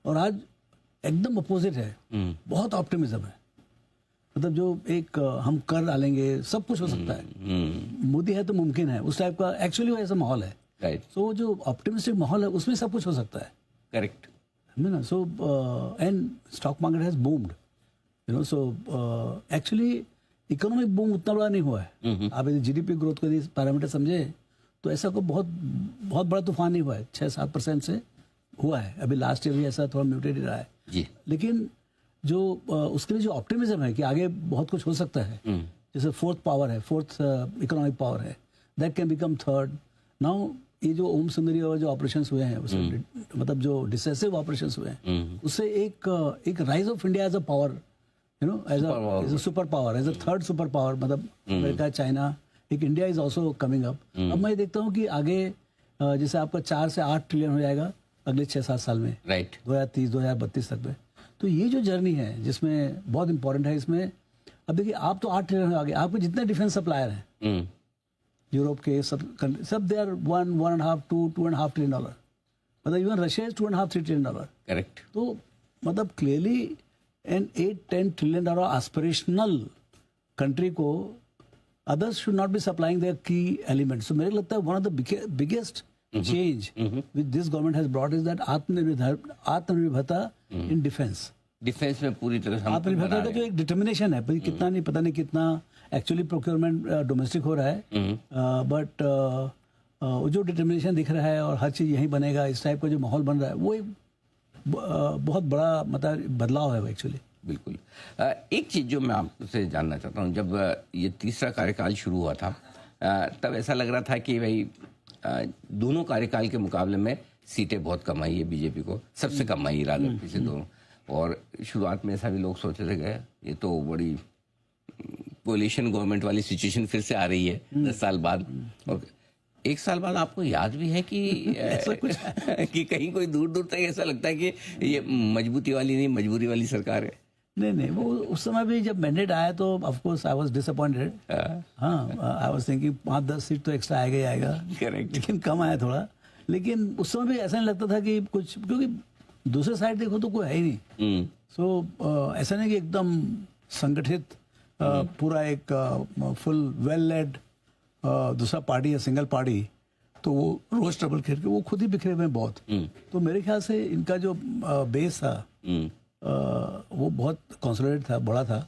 और आज एकदम अपोजिट है, बहुत ऑप्टिमिज्म है। मतलब जो एक हम कर डालेंगे, सब कुछ हो सकता है, मोदी है तो मुमकिन है, उस टाइप का एक्चुअली ऐसा माहौल है। राइट। सो जो ऑप्टिमिस्टिक माहौल है उसमें सब कुछ हो सकता है। करेक्ट। ना so and stock market has boomed, you know, so actually economic boom उतना बड़ा नहीं हुआ है। आप यदि जीडीपी ग्रोथ को यदि पैरामीटर समझे तो ऐसा कोई बहुत बहुत बड़ा तूफान नहीं हुआ है, 6-7% से हुआ है। अभी लास्ट ईयर भी ऐसा थोड़ा म्यूटेड ही रहा है जी। लेकिन जो उसके लिए जो ऑप्टिमिज्म है कि आगे बहुत कुछ हो सकता है, जैसे फोर्थ पावर है, फोर्थ इकोनॉमिक पावर है, that can become third. Now ये जो ओम सुंदरी और जो ऑपरेशंस हुए हैं उसमें मतलब जो डिसेसिव ऑपरेशंस हुए हैं उससे एक rise of India as a power, you know, as a super power, as a third super power, मतलब अमेरिका, चाइना, एक India is also coming up. अब मैं देखता हूँ कि आगे जैसे आपका 4 से 8 ट्रिलियन हो जाएगा अगले 6-7 साल में, राइट, 2030-2032 तक में। तो ये जो जर्नी है जिसमें बहुत इंपॉर्टेंट है, इसमें अब देखिए आप तो 8 ट्रिलियन आगे, आपके जितने डिफेंस सप्लायर हैं यूरोप के सब they are 1.5 to 2.5 trillion dollar, मतलब even Russia is 2.5-3 trillion dollar. Correct. तो मतलब clearly an 8-10 trillion dollar aspirational country को others should not be supplying their key elements. So मेरे को लगता है one of the biggest change which this government has brought is that आत्मनिर्भरता in defense. Defence में पूरी तरह से हम आत्मनिर्भरता का जो एक डिटर्मिनेशन है, भाई कितना नहीं, पता नहीं कितना एक्चुअली प्रोक्योरमेंट डोमेस्टिक हो रहा है, बट जो डिटर्मिनेशन दिख रहा है और हर चीज़ यहीं बनेगा, इस टाइप का जो माहौल बन रहा है वो एक बहुत बड़ा मतलब बदलाव है एक्चुअली। बिल्कुल। एक चीज़ जो मैं आपसे जानना चाहता हूँ, जब ये तीसरा कार्यकाल शुरू हुआ था तब ऐसा लग रहा था कि भाई दोनों कार्यकाल के मुकाबले में सीटें बहुत कम आई है बीजेपी को, सबसे कम आई राजद पिछले दोनों। और शुरुआत में ऐसा भी लोग सोच रहे थे ये तो बड़ी कोलिशन गवर्नमेंट वाली सिचुएशन फिर से आ रही है 10 साल बाद। और 1 साल बाद आपको याद भी है कि ऐसा कुछ कि कहीं कोई दूर दूर तक ऐसा लगता है कि ये मजबूती वाली नहीं, मजबूरी वाली सरकार है। नहीं, वो उस समय भी जब मैंडेट आया तो of course I was disappointed. हाँ, आई वाज थिंकिंग 5-10 सीट तो एक्स्ट्रा आएगा ही आएगा। करेक्ट। लेकिन कम आया थोड़ा। लेकिन उस समय भी ऐसा नहीं लगता था कि कुछ, क्योंकि दूसरे साइड देखो तो कोई है ही नहीं। सो ऐसा नहीं कि एकदम संगठित पूरा एक फुल वेल लेड दूसरा पार्टी है, सिंगल पार्टी, तो वो रोज ट्रबल खेल के वो खुद ही बिखरे हुए हैं बहुत। तो मेरे ख्याल से इनका जो बेस था वो बहुत कंसोलिडेट था, बड़ा था,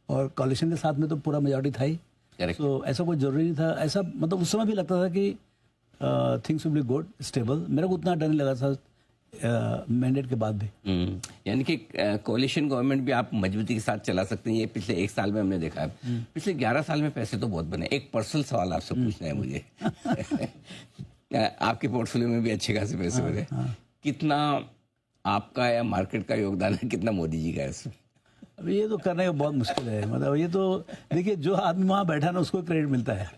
और कोalition के साथ में तो पूरा मेजॉरिटी था ही। तो ऐसा कोई जरूरी नहीं था, ऐसा मतलब उस समय भी लगता था कि things will be good, stable. मेरे को उतना डर नहीं लगा था मैंडेट के बाद भी। यानी कि कोलिशन गवर्नमेंट भी आप मजबूती के साथ चला सकते हैं। ये पिछले 1 साल में हमने देखा है। पिछले 11 साल में पैसे तो बहुत बने। एक पर्सनल सवाल आपसे पूछना है मुझे आपके पोर्टफोलियो में भी अच्छे खासे पैसे बने, कितना आपका या मार्केट का योगदान है, कितना मोदी जी का है इसमें? अब ये तो करने का बहुत मुश्किल है, मतलब ये तो देखिए जो आदमी वहाँ बैठा ना उसको क्रेडिट मिलता है,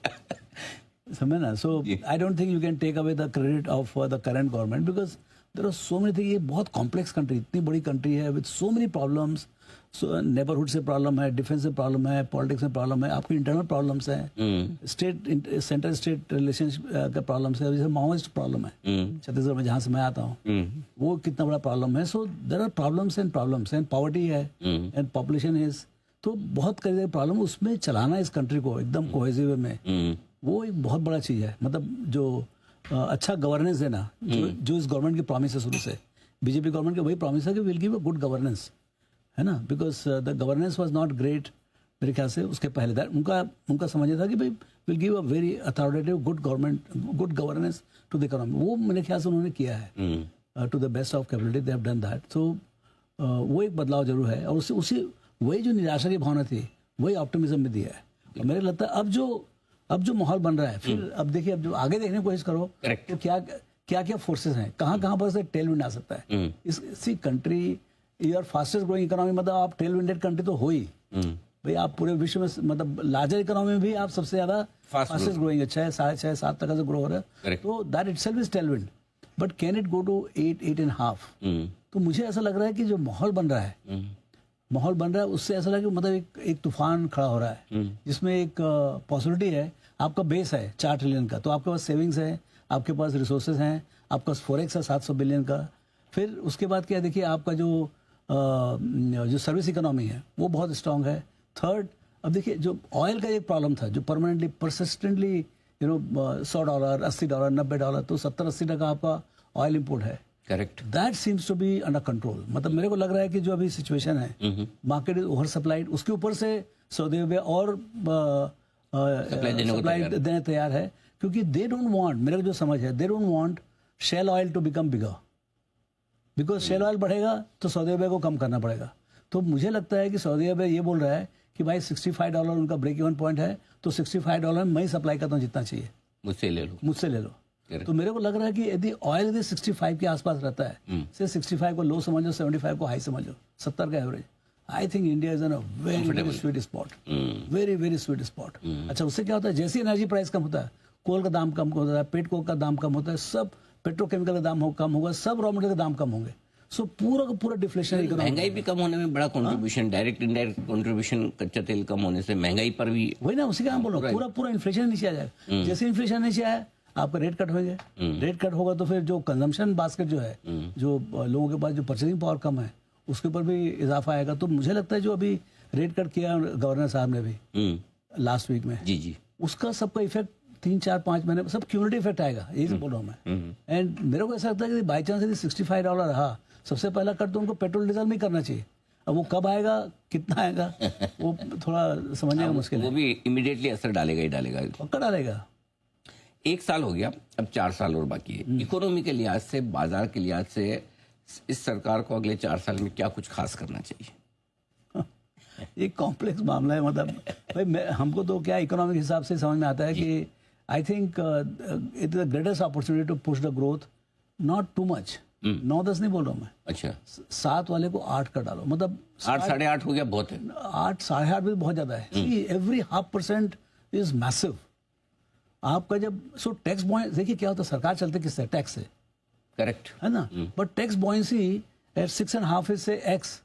समझे ना। So I don't think you can take away the credit of the current government because there are so many thing. ये बहुत कॉम्प्लेक्स कंट्री, इतनी बड़ी कंट्री है with so many problems. Neighbourhood से प्रॉब्लम है, डिफेंस से प्रॉब्लम है, politics में प्रॉब्लम है, आपकी इंटरनल प्रॉब्लम्स हैं, स्टेट सेंट्रल स्टेट रिलेशनशिप का प्रॉब्लम्स है, जैसे माओइस्ट प्रॉब्लम है छत्तीसगढ़ में जहाँ से मैं आता हूँ, वो कितना बड़ा प्रॉब्लम है। So there are problems and poverty है एंड पॉपुलेशन इज, तो बहुत कई प्रॉब्लम, उसमें चलाना इस कंट्री को एकदम कोहेसिव में, वो एक बहुत बड़ा चीज़ है। मतलब जो अच्छा गवर्नेंस है ना, जो इस गवर्नमेंट की प्रॉमिस है शुरू से, बीजेपी गवर्नमेंट की वही प्रॉमिस है कि will give a good governance, है ना, because the governance was not great मेरे ख्याल से उसके पहले। उनका समझना था कि भाई will give a very authoritative good government, good governance to the economy. वो मेरे ख्याल से उन्होंने किया है to the best of capability, they have done that. So वो एक बदलाव जरूर है, और उसी वही जो निराशा की भावना थी वही ऑप्टिमिज्म में दिया है। और मेरे लगता है अब जो माहौल बन रहा है, फिर अब देखिए, अब जो आगे देखने की कोशिश करो तो क्या फोर्सेस हैं, कहाँ पर से टेल विंड आ सकता है। इसी country your fastest growing economy, मतलब आप टेल विंडेड कंट्री तो हो ही भाई, आप पूरे विश्व में मतलब लार्जर इकोनॉमी में भी आप सबसे ज्यादा फास्टेस्ट ग्रोइंग है, 6-7% तक से ग्रो हो रहा है, तो that itself is tail wind. But can it go to 8-8.5? तो मुझे ऐसा लग रहा है कि जो माहौल बन रहा है उससे ऐसा लगा कि मतलब एक तूफान खड़ा हो रहा है, जिसमें एक पॉसिबिलिटी है। आपका बेस है 4 ट्रिलियन का, तो आपके पास सेविंग्स है, आपके पास रिसोर्सेज हैं, आपके पास फॉरेक्स है 700 बिलियन का, फिर उसके बाद क्या है, देखिए आपका जो सर्विस इकोनॉमी है वो बहुत स्ट्रांग है। थर्ड, अब देखिए जो ऑयल का एक प्रॉब्लम था जो परमानेंटली परसिस्टेंटली $100, $80, $90, तो 70-80 टका आपका ऑयल इंपोर्ट है। Correct. That seems to be under control. मतलब मेरे को लग रहा है कि जो अभी सिचुएशन है, मार्केट इज ओवर सप्लाइड, उसके ऊपर से सऊदी अरबिया और सप्लाई देने तैयार है, क्योंकि दे डोंट वांट, मेरे को जो समझ है, they don't want shale oil to become bigger, because shale oil बढ़ेगा तो सऊदी अरबिया को कम करना पड़ेगा। तो मुझे लगता है कि सऊदी अरबिया ये बोल रहा है कि भाई $65 उनका ब्रेक इवन पॉइंट है, तो $65 में मैं ही सप्लाई करता हूँ जितना चाहिए, मुझसे ले लो, मुझसे ले लो। तो मेरे को लग रहा है कि यदि ऑयल यदि 65 के आसपास रहता है, से 65 को लो समझो, 75 को हाई समझो, 70 का average, I think India is in a very very sweet spot, very very sweet spot. अच्छा, उससे क्या होता है, जैसे एनर्जी प्राइस कम होता है, कोल का दाम कम होता है, पेट कोक का दाम कम होता है, सब पेट्रोकेमिकल का दाम कम होगा, सब रॉ मटेरियल का दाम कम होंगे। सो पूरा का पूरा डिफ्लेशन, महंगाई भी कम होने में बड़ा कंट्रीब्यूशन, डायरेक्ट इनडायरेक्ट कंट्रीब्यूशन, कच्चा तेल कम होने से महंगाई पर भी वही ना, उसी का हम बोल रहा हूँ, पूरा इन्फ्लेशन नीचे आ जाएगा। जैसे इन्फ्लेशन नीचे आया, आपका रेट कट होंगे, रेट कट होगा तो फिर जो कंजम्पशन बास्केट जो है, जो लोगों के पास जो परचेजिंग पावर कम है, उसके ऊपर भी इजाफा आएगा। तो मुझे लगता है जो अभी रेट कट किया गवर्नर साहब ने भी लास्ट वीक में, जी, उसका सबका इफेक्ट 3-4-5 महीने सब क्यूमुलेटिव इफेक्ट आएगा, यही बोल रहा हूँ मैं। एंड मेरे को ऐसा लगता है कि बाई चांस यदि $65 रहा, सबसे पहला कट तो उनको पेट्रोल डीजल में करना चाहिए। अब वो कब आएगा, कितना आएगा, वो थोड़ा समझने का मुश्किल है। वो भी इमीडिएटली असर डालेगा ही डालेगा, पक्का डालेगा। 1 साल हो गया, अब 4 साल और बाकी है। इकोनॉमी के लिहाज से, बाजार के लिहाज से इस सरकार को अगले 4 साल में क्या कुछ खास करना चाहिए? ये कॉम्प्लेक्स मामला है। मतलब भाई हमको तो क्या इकोनॉमिक के हिसाब से समझ में आता है कि I think it is the greatest opportunity to push the growth, not too much. 9-10 नहीं बोल रहा हूँ मैं, अच्छा 7 वाले को 8 कर डालो, मतलब 8-8.5 हो गया, बहुत है। 8-8.5 भी बहुत ज्यादा है। Every 0.5% is massive. आपका जब टैक्स बॉय, देखिए क्या होता है, सरकार चलते किससे, टैक्स से, करेक्ट है ना। बट टैक्स बॉयंसी एट 6.5 से एक्स,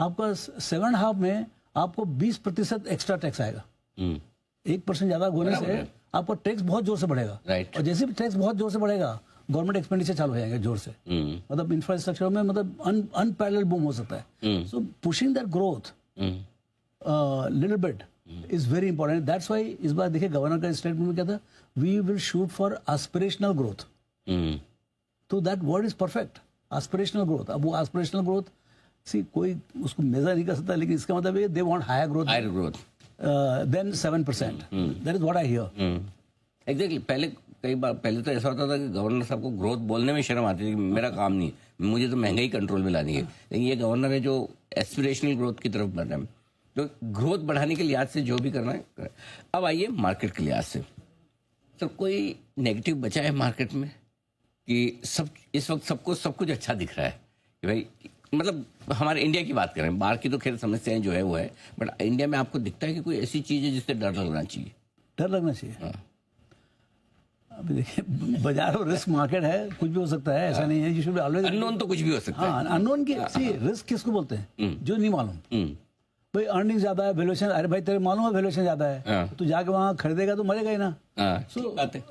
आपका 7.5 में आपको 20% एक्स्ट्रा टैक्स आएगा। 1% ज्यादा होने से आपका टैक्स बहुत जोर से बढ़ेगा। और जैसे भी टैक्स बहुत जोर से बढ़ेगा, गवर्नमेंट एक्सपेंडिचर चालू हो जाएंगे जोर से। मतलब इंफ्रास्ट्रक्चर में मतलब अनपैरेलल बूम हो सकता है। So pushing that growth little bit is very important. That's why इस बार देखिए गवर्नर का स्टेटमेंट में क्या था, we will shoot for aspirational growth. तो that word is perfect, aspirational growth. अब वो एस्पिरेशनल ग्रोथ कोई उसको मेजर नहीं कर सकता, लेकिन इसका मतलब है they want higher growth than 7%। That is what I hear. Exactly. पहले तो ऐसा होता था कि गवर्नर साहब को ग्रोथ बोलने में शर्म आती थी, मेरा काम नहीं, मुझे तो महंगाई कंट्रोल में लानी है। लेकिन ये गवर्नर है जो एस्पिरेशनल ग्रोथ की तरफ बढ़ रहा है, तो ग्रोथ बढ़ाने के लिहाज से जो भी करना है। अब आइए मार्केट के लिहाज से, तो कोई नेगेटिव बचा है मार्केट में कि सब इस वक्त सबको सब कुछ अच्छा दिख रहा है कि भाई, मतलब हमारे इंडिया की बात करें, बाहर की तो खैर समस्याएं जो है वो है, बट इंडिया में आपको दिखता है कि कोई ऐसी चीज है जिससे डर लगना चाहिए? डर लगना चाहिए? अभी देखिए बाजार और रिस्क मार्केट है, कुछ भी हो सकता है, ऐसा नहीं है। You should be always unknown, तो कुछ भी हो सकता है। हाँ, अननोन की रिस्क किसको बोलते हैं? जो नहीं मालूम। भाई अर्निंग ज्यादा है, वैल्यूएशन, अरे भाई तेरे मालूम है वैल्यूएशन ज्यादा है, तो जाके वहां खरीदेगा तो मरेगा ही ना।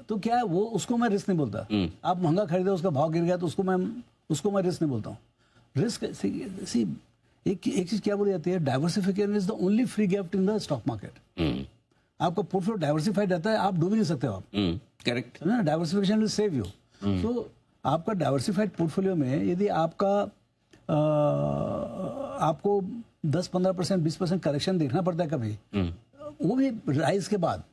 तो क्या है वो, उसको मैं रिस्क नहीं बोलता। आप महंगा खरीदे, उसका भाव गिर गया, तो उसको मैं रिस्क नहीं बोलता हूँ। रिस्क एक चीज क्या बोली जाती है, diversification is the only free gift in the stock market. आपका पोर्टफोलियो डाइवर्सिफाइड रहता है, आप डूब ही नहीं सकते हो आप। Correct. Diversification will save you. So आपका डाइवर्सिफाइड पोर्टफोलियो में यदि आपका आपको 10-15%, 20% करेक्शन देखना पड़ता है कभी, वो भी राइज के बाद।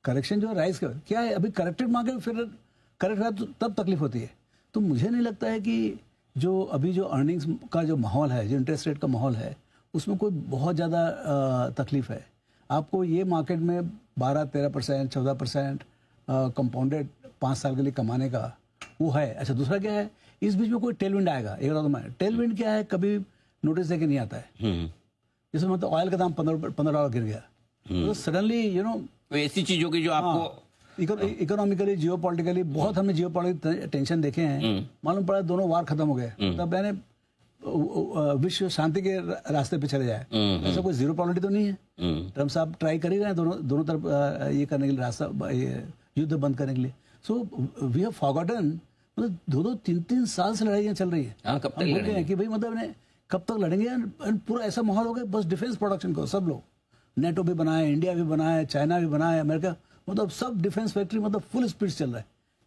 करेक्शन जो है राइज के बाद क्या है, अभी करेक्टेड मार्केट फिर करेक्ट हुआ तो तब तकलीफ होती है। तो मुझे नहीं लगता है कि जो अभी जो अर्निंग्स का जो माहौल है, जो इंटरेस्ट रेट का माहौल है, उसमें कोई बहुत ज़्यादा तकलीफ है। आपको ये मार्केट में 12-13%, 14% कंपाउंडेड 5 साल के लिए कमाने का वो है। अच्छा, दूसरा क्या है, इस बीच में कोई टेलविंड आएगा। एक तो मैं टेलविंड क्या है, कभी नोटिस देके नहीं आता है। जैसे मतलब ऑयल का दाम $15 गिर गया, तो सडनली कोई ऐसी चीज होगी जो आपको इकोनॉमिकली, जियोपॉलिटिकली बहुत हमने जियोपॉलिटिकल टेंशन देखे हैं। मालूम पड़ा दोनों वार खत्म हो गए, तब मैंने विश्व शांति के रास्ते पे चले जाए। ऐसा कोई जीरो प्रॉबिलिटी तो नहीं है। ट्रम्प साहब ट्राई कर ही रहे हैं दोनों तरफ ये करने के लिए, रास्ता युद्ध बंद करने के लिए। सो वी हैव फॉरगॉटन मतलब 2-2, 3-3 साल से लड़ाइयाँ चल रही है। हाँ, कब तक हम भूल गए लड़ेंगे? हैं कि भाई मतलब ने कब तक लड़ेंगे। and पूरा ऐसा माहौल हो गया, बस डिफेंस प्रोडक्शन को सब लोग, नेटो भी बनाए, इंडिया भी बनाए, चाइना भी बनाए, अमेरिका, मतलब सब डिफेंस फैक्ट्री मतलब फुल स्पीड चल रहा है।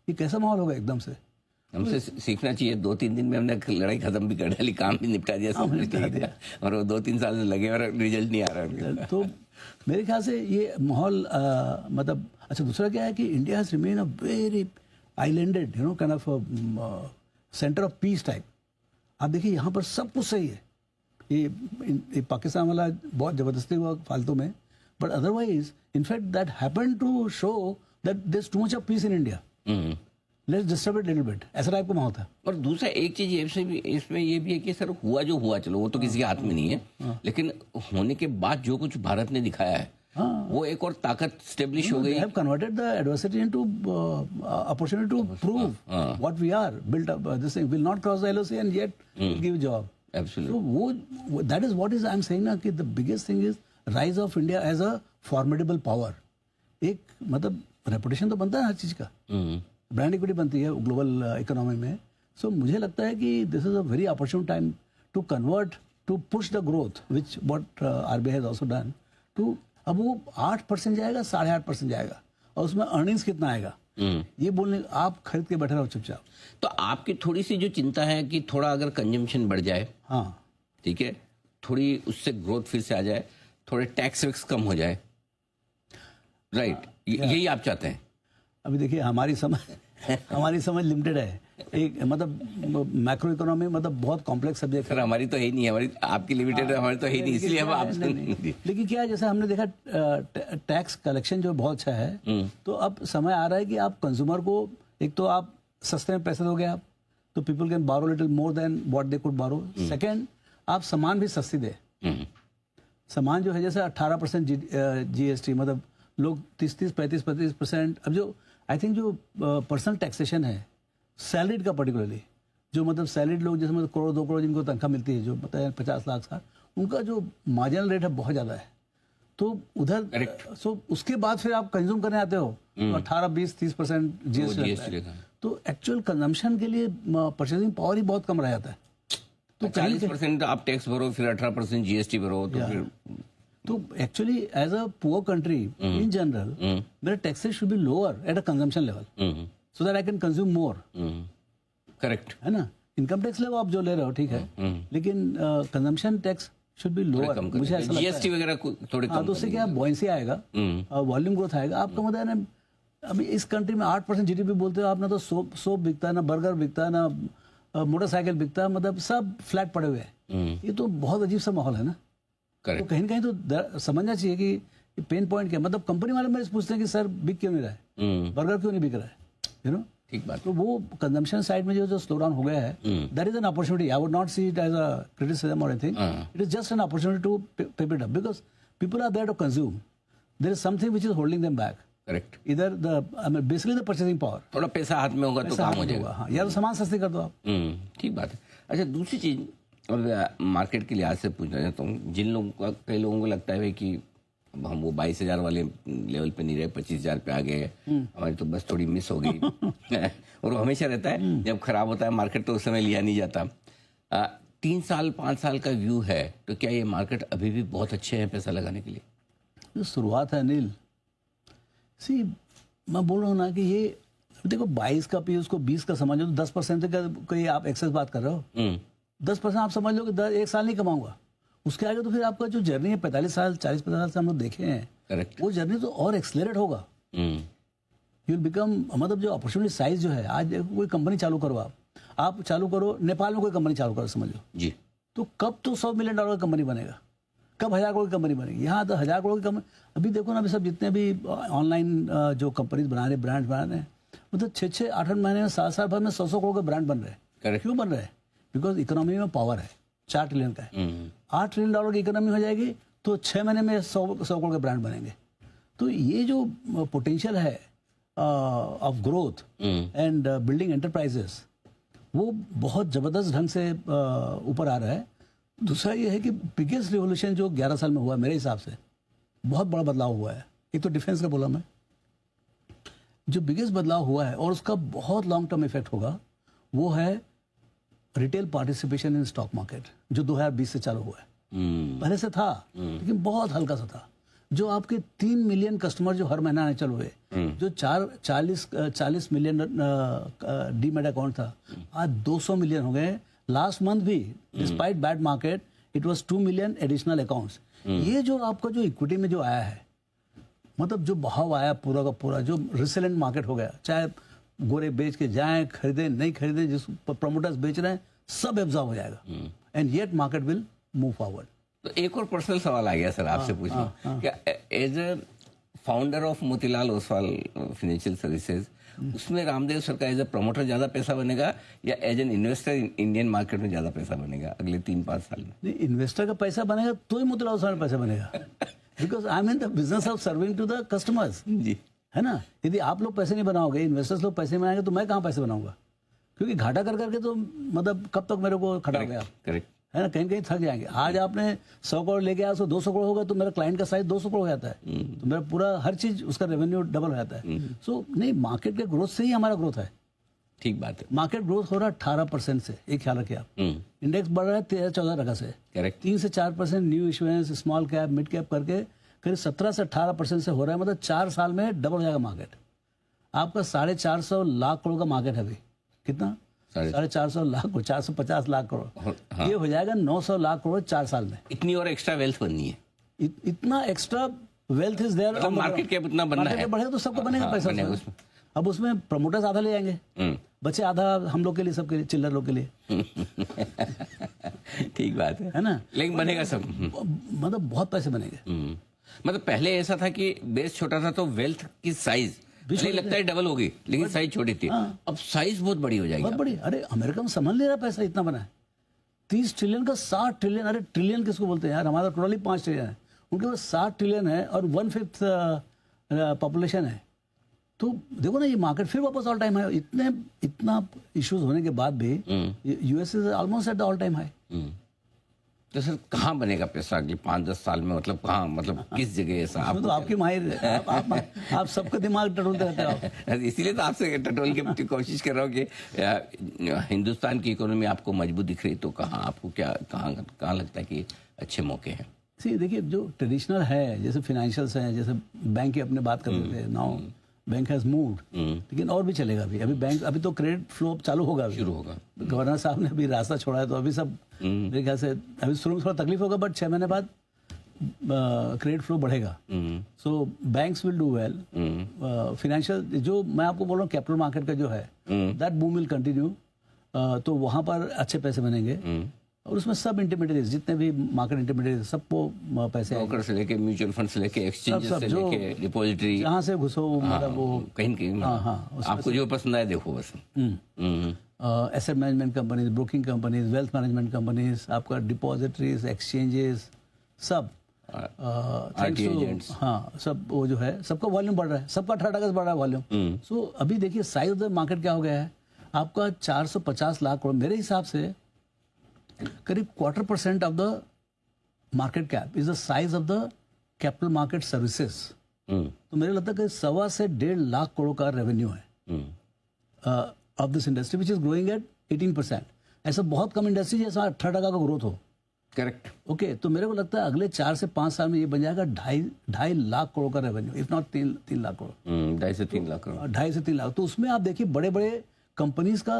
ये कैसा माहौल होगा एकदम से। हमसे सीखना चाहिए। 2-3 दिन में हमने लड़ाई खत्म भी कर डाली, काम भी निपटा दिया, सब निपटा दिया, और वो 2-3 साल से लगे और रिजल्ट नहीं आ रहा उनका। तो मेरे ख्याल से ये माहौल मतलब अच्छा, दूसरा क्या है कि India has remain a very islanded, kind of centre of peace type. आप देखिए यहाँ पर सब कुछ सही है, ये पाकिस्तान वाला बहुत जबरदस्ती हुआ फालतू में, but otherwise in fact that happen to show that there is too much of peace in India, let's disturb it little bit, ऐसा टाइप का माहौल था। और दूसरा एक चीज इसमें ये भी है कि सर हुआ जो हुआ, चलो वो तो किसी के हाथ में नहीं है, लेकिन होने के बाद जो कुछ भारत ने दिखाया है वो एक और ताकत स्टेब्लिश हो गई। They have converted the adversity into opportunity to prove what we are, built up this thing, will not cross the LOC and yet give job. Absolutely. So that is what is I'm saying ना कि the biggest thing is rise of India as a formidable power. एक मतलब reputation तो बनता है हर चीज का, brand equity बनती है ग्लोबल इकोनॉमी में। सो मुझे लगता है कि this is a very opportune time to convert, to push the growth which what RBI has also done too. अब वो 8% जाएगा, 8.5% जाएगा, और उसमें अर्निंग्स कितना आएगा ये बोलने, आप खरीद के बैठे रहो चुपचाप। तो आपकी थोड़ी सी जो चिंता है कि थोड़ा अगर कंजम्पशन बढ़ जाए, हाँ ठीक है, थोड़ी उससे ग्रोथ फिर से आ जाए, थोड़े टैक्स वैक्स कम हो जाए, राइट, यही आप चाहते हैं? अभी देखिए हमारी समझ लिमिटेड है। एक मतलब मैक्रो इकोनॉमी मतलब बहुत कॉम्प्लेक्स सब्जेक्ट सर हमारी तो है ही नहीं, हमारी आपकी लिमिटेड है, हमारी तो है ही नहीं, इसलिए हम आप लेकिन क्या है, जैसे हमने देखा टैक्स कलेक्शन जो बहुत अच्छा है, तो अब समय आ रहा है कि आप कंज्यूमर को, एक तो आप सस्ते में पैसे दोगे आप, तो पीपल कैन बारो little more than what they could बारो। सेकंड, आप सामान भी सस्ती दे। सामान जो है जैसे 18% जीएसटी, मतलब लोग 30-30, 35-35%। अब जो आई थिंक जो पर्सनल टैक्सेशन है सैलरीड का, पर्टिकुलरली जो मतलब सैलरीड लोग, जैसे मतलब 1 करोड़ 2 करोड़ जिनको तनख्वाह मिलती है, जो मतलब 50 लाख का, उनका जो मार्जिनल रेट है बहुत ज़्यादा है। तो उधर सो उसके बाद फिर आप कंज्यूम करने आते हो, 18-20-30% जीएसटी। तो एक्चुअल कंजम्पशन के लिए परचेजिंग पावर ही बहुत कम रह जाता है। तो 40% आप टैक्स भरो, फिर 18% जीएसटी भरो, तो फिर तो actually as a poor country in general मेरा taxes should be lower at a consumption level, so that I can consume more. Correct है ना, इनकम टैक्स लो आप जो ले रहे हो, ठीक है, लेकिन consumption tax should be lower, मुझे ऐसा लगता है। जीएसटी वगैरह थोड़े कम, तो उससे क्या बॉयंसी आएगा, वॉल्यूम ग्रोथ आएगा। आपका मतलब है ना, अभी इस कंट्री में 8% जीडीपी बोलते हो आप, ना तो सोप बिकता है, ना बर्गर बिकता है, ना मोटरसाइकिल बिकता है, मतलब सब फ्लैट पड़े हुए हैं। ये तो बहुत अजीब सा माहौल है ना। तो कहीं ना कहीं तो समझना चाहिए कि पेन पॉइंट क्या, मतलब कंपनी वाले मेरे से पूछते हैं कि सर बिक क्यों नहीं रहा है, बर्गर क्यों नहीं बिक रहा है, ठीक बात। तो वो कंजम्पशन साइड में जो स्लो डाउन हो गया है, that is an opportunity. I would not see it as a criticism और anything, it is just an opportunity to pick it up, because people are there to consume, there is something which is holding them back. Correct, इधर the basically the purchasing power, थोड़ा पैसा हाथ में होगा तो काम हो जाएगा। हाँ, या तो सामान सस्ती कर दो आप। ठीक बात है। अच्छा, दूसरी चीज, अब मार्केट के लिहाज से पूछना चाहता हूँ, जिन लोगों का, कई लोगों को लगता है भाई कि अब हम वो 22,000 वाले लेवल पे नहीं रहे, 25,000 पे आ गए, हमारी तो बस थोड़ी मिस हो गई और वो हमेशा रहता है, जब खराब होता है मार्केट तो उस समय लिया नहीं जाता। 3 साल 5 साल का व्यू है, तो क्या ये मार्केट अभी भी बहुत अच्छे हैं पैसा लगाने के लिए? जो शुरुआत है अनिल, सी मैं बोल रहा हूँ ना कि ये देखो 22 का पी, उसको 20 का समझो, तो 10% का कोई आप एक्सेस बात कर रहे हो। 10% आप समझ लो कि 1 साल नहीं कमाऊंगा, उसके आगे तो फिर आपका जो जर्नी है 45 साल 40-50 साल से हम लोग देखे हैं, करेक्ट, वो जर्नी तो और एक्सलेरेट होगा। यू बिकम, मतलब जो अपॉर्चुनिटी साइज जो है, आज कोई कंपनी चालू करो, आप चालू करो, नेपाल में कोई कंपनी चालू करो समझ लो जी, तो कब तो $100 मिलियन की कंपनी बनेगा, कब 1000 करोड़ की कंपनी बनेगी। यहाँ तो 1000 करोड़ की कंपनी, अभी देखो ना, अभी सब जितने भी ऑनलाइन जो कंपनीज बना रहे, ब्रांड बना रहे हैं, मतलब 6-8 महीने में, 7 भर में 100 करोड़ के ब्रांड बन रहे हैं। क्यों बन रहे हैं? बिकॉज इकोनॉमी में पावर है, 4 ट्रिलियन का है। $8 ट्रिलियन की इकोनॉमी हो जाएगी तो 6 महीने में 100 करोड़ के ब्रांड बनेंगे। तो ये जो पोटेंशियल है of growth and building enterprises, वो बहुत ज़बरदस्त ढंग से ऊपर आ रहा है। दूसरा ये है कि बिगेस्ट रिवोल्यूशन जो 11 साल में हुआ, मेरे हिसाब से बहुत बड़ा बदलाव हुआ है। एक तो डिफेंस का बोला मैं, जो बिगेस्ट बदलाव हुआ है और उसका बहुत लॉन्ग टर्म इफेक्ट होगा, वो है retail participation in stock market, जो 2020 से चालू हुआ है। पहले से था लेकिन बहुत हल्का सा था। जो आपके 3 मिलियन कस्टमर जो हर महीना आने चालू हुए, जो 40 मिलियन डीमैट अकाउंट था, आज 200 मिलियन हो गए। लास्ट मंथ भी despite bad market it was 2 million additional accounts. ये जो आपका जो इक्विटी में जो आया है, मतलब जो बहाव आया पूरा का पूरा, जो रिसेलेंट मार्केट हो गया, चाहे गोरे बेच के जाएं, खरीदे नहीं खरीदे, जिस प्रमोटर्स बेच रहे हैं, सब एब्जॉर्ब हो जाएगा and yet market will move forward. तो एक और पर्सनल सवाल आ गया सर आपसे पूछना, क्या as a founder of Motilal Oswal Financial Services, उसमें रामदेव सर का एज ए प्रमोटर ज्यादा पैसा बनेगा या as an investor Indian market में ज्यादा पैसा बनेगा अगले 3-5 साल में? नहीं, इन्वेस्टर का पैसा बनेगा तो ही मोतीलाल ओसवाल में पैसा बनेगा, because I am in the business of serving to the customers, जी है ना। यदि आप लोग पैसे नहीं बनाओगे, इन्वेस्टर्स लोग पैसे बनाएंगे, तो मैं कहाँ पैसे बनाऊंगा? क्योंकि घाटा कर करके तो मतलब कब तक मेरे को खटा गया, करेक्ट है ना, कहीं कहीं थक जाएंगे। आज आपने 100 करोड़ लेके आया, 200 करोड़ होगा, तो मेरा क्लाइंट का साइज 200 करोड़ हो जाता है, तो मेरा पूरा हर चीज उसका रेवेन्यू डबल हो जाता है। सो नहीं, मार्केट के ग्रोथ से ही हमारा ग्रोथ है। ठीक बात है। मार्केट ग्रोथ हो रहा है 18% से, एक ख्याल रखिए आप। इंडेक्स बढ़ रहा है 13-14 से, करेक्ट। 3 से 4% new issuance, small cap, mid cap करके करीब 17 से 18% से हो रहा है। मतलब 4 साल में डबल हो जाएगा मार्केट। आपका 450 लाख करोड़ का मार्केट है अभी। कितना? 450 लाख, 450 लाख करोड़। ये हो जाएगा 900 लाख करोड़ 4 साल में। इतनी और एक्स्ट्रा वेल्थ बननी है, इतना एक्स्ट्रा वेल्थ इज देयर। मतलब मार्केट कैप उतना बनना है, बढ़ेगा तो सबको बनेगा पैसा उसमें। अब उसमें प्रमोटर्स आधा ले जाएंगे, बचे आधा हम लोग के लिए, सबके लिए, चिल्लर लोग के लिए। ठीक बात है ना, लेकिन बनेगा सब। मतलब बहुत पैसे बनेंगे। मतलब पहले ऐसा था कि बेस छोटा था तो वेल्थ की साइज मुझे लगता है डबल होगी, लेकिन साइज छोटी थी। अब साइज बहुत बड़ी हो जाएगी, बहुत बड़ी। अरे अमेरिका में संभल नहीं रहा, पैसा इतना बना है। 30 ट्रिलियन का 60 ट्रिलियन। अरे ट्रिलियन किसको बोलते हैं यार? हमारा टोटली 5 ट्रिलियन है, उनके पास 60 ट्रिलियन है और 1/5 पॉपुलेशन है। तो देखो ना, ये मार्केट फिर वापस ऑल टाइम हाई। इतना इश्यूज होने के बाद भी US is almost at the all time high. तो सर कहाँ बनेगा पैसा अगले 5-10 साल में? मतलब कहाँ, मतलब किस जगह ऐसा? आप तो आपकी माहिर, आप सबका दिमाग टटोलते रहते हो। इसीलिए तो आपसे टटोल के कोशिश कर रहा हूँ कि हिंदुस्तान की इकोनॉमी आपको मजबूत दिख रही, तो कहाँ आपको क्या, कहाँ लगता है कि अच्छे मौके हैं? देखिए, जो ट्रेडिशनल है, जैसे फाइनेंशियल्स हैं, जैसे बैंक की अपने बात करते थे, नाउ बैंक हैज मूव्ड, लेकिन और भी चलेगा अभी बैंक, अभी तो क्रेडिट फ्लो चालू होगा, शुरू होगा। गवर्नर साहब ने अभी रास्ता छोड़ा है, तो अभी सब मेरे ख्याल से अभी शुरू में थोड़ा तकलीफ होगा, बट 6 महीने बाद क्रेडिट फ्लो बढ़ेगा। So banks will do well. Financial, जो मैं आपको बोल रहा हूँ, कैपिटल मार्केट का जो है, दैट बूम विल कंटिन्यू। तो वहां पर अच्छे पैसे बनेंगे, और उसमें सब इंटरमीडिएट, जितने भी मार्केट इंटरमीडिएट, सबको पैसे, ब्रोकर से लेके म्यूचुअल फंड से लेके एक्सचेंज से लेके डिपॉजिटरी, जहाँ से घुसो, मतलब वो कहीं आपको जो पसंद आए देखो बस। Asset management companies, broking companies, wealth management companies, आपका डिपॉजिटरीज, एक्सचेंजेस, सब एजेंट्स, हाँ, सब वो जो है, सबका वॉल्यूम बढ़ रहा है, सबका 18% बढ़ रहा है वॉल्यूम। सो अभी देखिए साइज ऑफ द मार्केट क्या हो गया है आपका, 450 लाख करोड़। मेरे हिसाब से करीब 1/4% of the market cap is the size of the capital market services. तो मेरे लगता है कि 1.25 से 1.5 लाख करोड़ का रेवेन्यू है of this industry, which is growing at 18%। ऐसा बहुत कम इंडस्ट्री जैसा 18% का ग्रोथ हो। करेक्ट। ओके, तो मेरे को लगता है अगले 4 से 5 साल में ये बन जाएगा 2.5 लाख करोड़ का revenue, if not 3 lakh crore. 2.5 से 3 लाख करोड़। 2.5 से 3 लाख। तो उसमें आप देखिए बड़े बड़े कंपनीज का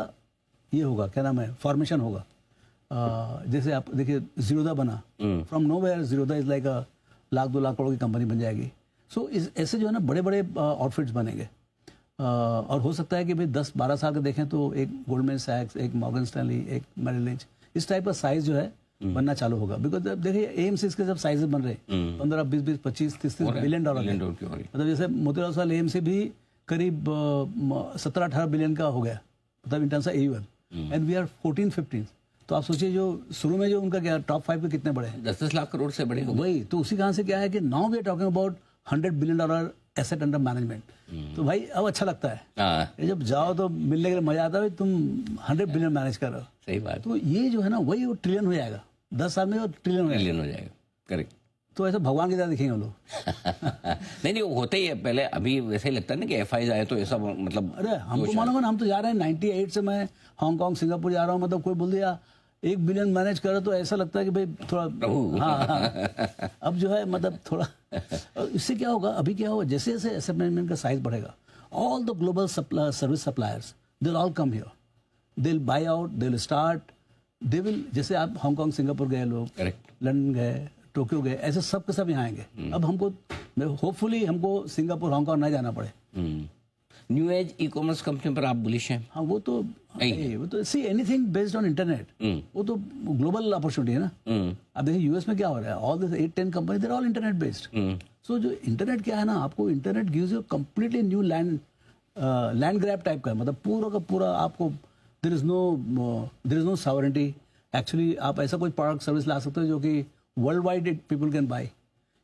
ये होगा, क्या नाम है, फॉर्मेशन होगा। जैसे आप देखिए जीरोदा बना, from nowhere Zerodha is like 1 lakh 2 lakh crore की कंपनी बन जाएगी। सो ऐसे जो है ना, बड़े बड़े आउटफिट्स बनेंगे। और हो सकता है कि भाई 10-12 साल का देखें तो एक गोल्डमैन सैक्स, एक मॉर्गन स्टैनली, एक मेरिल लिंच, इस टाइप का साइज जो है बनना चालू होगा। बिकॉज देखिए एएमसी के सब साइजेस बन रहे हैं, 15, 20, 25, 30 बिलियन डॉलर। मतलब जैसे मोतीलाल ओसवाल एएमसी भी करीब 17-18 बिलियन का हो गया, मतलब in terms of AUM, and we are 14-15। तो आप सोचिए जो शुरू में जो उनका क्या टॉप 5 के कितने बड़े हैं, 10-10 लाख करोड़ से बड़े हो वही। तो उसी कारण से क्या है कि now we are talking about $100 billion asset under management. तो भाई अब अच्छा लगता है, ये जब जाओ तो मिलने के लिए मजा आता है, तुम 100 बिलियन मैनेज कर रहे हो। सही बात। तो ये जो है ना, वही वो ट्रिलियन हो जाएगा 10 साल में, वो ट्रिलियन हो जाएगा। करेक्ट। तो ऐसा भगवान की तरह दिखेंगे वो लोग। नहीं वो होते ही है पहले, अभी वैसे ही लगता है ना कि एफआई आए तो ऐसा मतलब। अरे हमको मालूम है ना, हम तो जा रहे हैं 98 से मैं हांगकांग सिंगापुर जा रहा हूँ, मतलब कोई बोल दिया 1 बिलियन मैनेज करे तो ऐसा लगता है कि भाई थोड़ा हाँ। अब जो है मतलब थोड़ा इससे क्या होगा, अभी क्या होगा, जैसे जैसे एसेट मैनेजमेंट का साइज बढ़ेगा, all the global service suppliers they will all come here, they will buy out, they will start, they will, जैसे आप हांगकांग सिंगापुर गए लोग, लंदन गए, टोक्यो गए, ऐसे सब के सब यहाँ आएंगे। अब हमको होपफुली हमको सिंगापुर हांगकांग ना जाना पड़े। New age e commerce company पर आप बुलिश हैं? हाँ वो तो see anything based on internet, वो तो ग्लोबल अपॉर्चुनिटी है ना। अब देखिए यूएस में क्या हो रहा है, all this 8-10 company they are all internet based. So जो इंटरनेट क्या है ना, आपको internet gives you completely new land grab type का है, मतलब पूरा का पूरा आपको there is no sovereignty. Actually आप ऐसा कोई प्रोडक्ट सर्विस ला सकते हो जो कि world wide people can buy.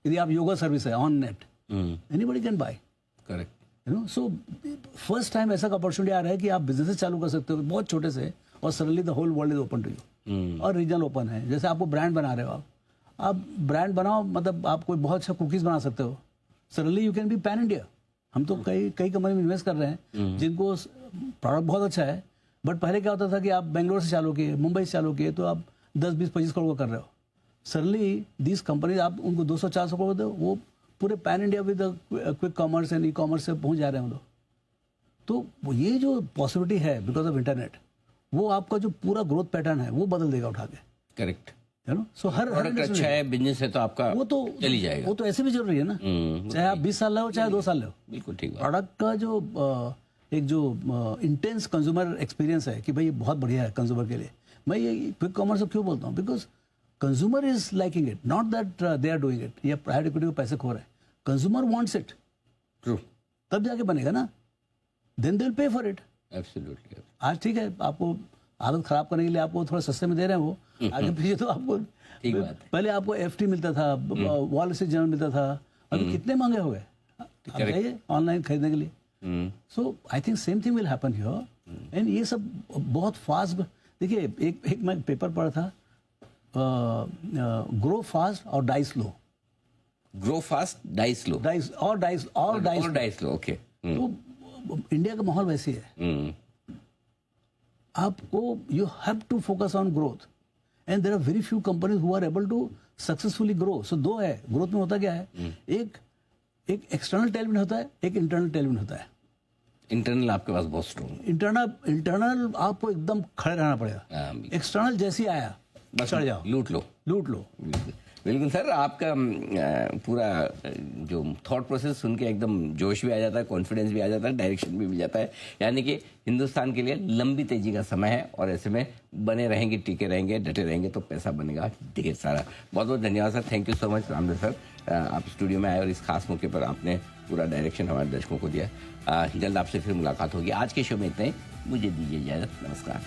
यदि आप योगा सर्विस है on net, anybody can buy, correct, you know. So first time ऐसा अपॉर्चुनिटी आ रहा है कि आप बिजनेस चालू कर सकते हो बहुत छोटे से, और suddenly the whole world is open to you. और रीजनल ओपन है, जैसे आपको ब्रांड बना रहे हो, आप ब्रांड बनाओ, मतलब आप कोई बहुत अच्छा कुकीज बना सकते हो, suddenly you can be pan India. हम तो कई कंपनी में इन्वेस्ट कर रहे हैं जिनको प्रोडक्ट बहुत अच्छा है, बट पहले क्या होता था कि आप बेंगलोर से चालू किए, मुंबई से चालू किए, तो आप 10-20-25 करोड़ का कर रहे हो। सडनली दिस कंपनीज आप उनको 200-400 करोड़ दो, वो पूरे pan India with quick commerce and e commerce से पहुंच जा रहे हैं हम लोग। तो ये जो पॉसिबिलिटी है बिकॉज ऑफ इंटरनेट, वो आपका जो पूरा ग्रोथ पैटर्न है वो बदल देगा उठा के। Correct, you know. So her product अच्छा है, बिजनेस है, तो आपका वो तो चली जाएगा। वो तो ऐसे भी जरूरी है ना, चाहे आप 20 साल रहो चाहे 2 साल रहो। बिल्कुल ठीक बात। प्रोडक्ट का जो एक जो इंटेंस कंज्यूमर एक्सपीरियंस है कि भाई ये बहुत बढ़िया है कंज्यूमर के लिए। मैं ये क्विक कॉमर्स क्यों बोलता हूँ, because consumer is liking it, not that they are doing it, या प्राइवेट इक्विटी को पैसे खो रहे हैं। कंज्यूमर वांट्स इट, ट्रू, तब जाके बनेगा ना, then they will pay for it. Absolutely. आज ठीक है, आपको आदत खराब करने के लिए आपको थोड़ा सस्ते में दे रहे हैं वो, आगे पीछे तो आपको ठीक बात है। पहले आपको एफटी मिलता था, वॉल स्ट्रीट जर्नल मिलता था, अभी कितने महंगे हो गए। आप जाइए ऑनलाइन खरीदने के लिए। So I think same thing will happen here. And ये सब बहुत फास्ट, देखिए एक मैं पेपर पढ़ा था, ग्रो फास्ट और die slow. Grow fast, die slow. Die slow, okay. तो इंडिया का माहौल वैसे है, आपको you have to focus on growth, and there are very few companies who are able to successfully grow. So दो है growth में, होता क्या है, एक एक्सटर्नल टेलविंड होता है, एक इंटरनल टेलविंड होता है। इंटरनल आपके पास बहुत स्ट्रॉन्ग, इंटरनल आपको एकदम खड़े रहना पड़ेगा, एक्सटर्नल जैसे आया बस चढ़ जाओ, लूट लो। बिल्कुल सर, आपका पूरा जो थॉट प्रोसेस सुन के एकदम जोश भी आ जाता है, कॉन्फिडेंस भी आ जाता है, डायरेक्शन भी मिल जाता है। यानी कि हिंदुस्तान के लिए लंबी तेजी का समय है, और ऐसे में बने रहेंगे, टिके रहेंगे, डटे रहेंगे तो पैसा बनेगा ढेर सारा। बहुत बहुत धन्यवाद sir, thank you so much Ramdev sir, आप स्टूडियो में आए और इस खास मौके पर आपने पूरा डायरेक्शन हमारे दर्शकों को दिया। जल्द आपसे फिर मुलाकात होगी। आज के शो में इतना ही, मुझे दीजिए इजाज़त, नमस्कार।